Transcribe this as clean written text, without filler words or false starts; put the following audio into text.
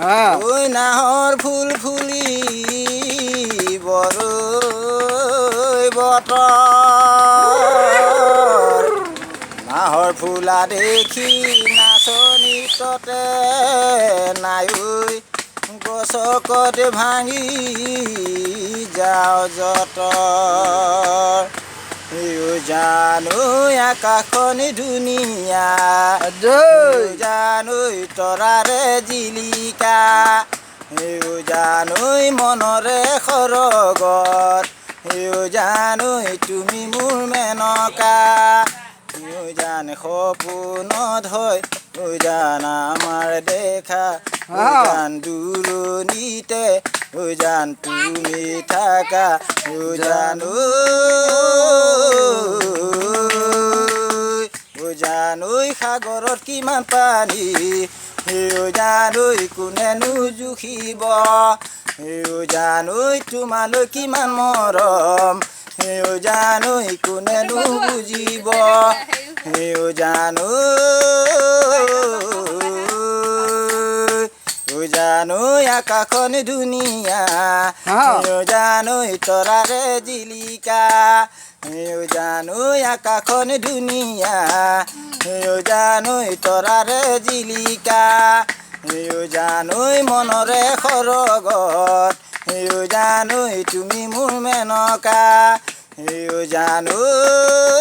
ওই নাহৰ ফুল ফুলি বৰৈ বতৰ নাহৰ ফুলা দেখি নাচনি ততে নাই ঐ গছকত ভাঙি যাওঁ যতৰ জানো আকাশনি ধুনীয়া জানো তৰাৰে জিলিকা জানো মনৰে সৰগত জানো তুমি মোৰ মেনকা জান সপোনত হয় জান আমাৰ দেখা জান দূৰণিতে জান তুমি থাকা জানো জানৈ সাগৰত কিমান পানী জানৈ কোনেনো জুখিব জানৈ তোমালৈ কিমান মৰম জানৈ কোনেনো বুজিব জানৈ আকাশখন ধুনীয়া জানৈ তৰাৰে জিলিকা জানৈ আকাশখন ধুনীয়া জানৈ তৰাৰে জিলিকা জানৈ মনৰে সৰগত জানৈ তুমি মোৰ মেনকা জানৈ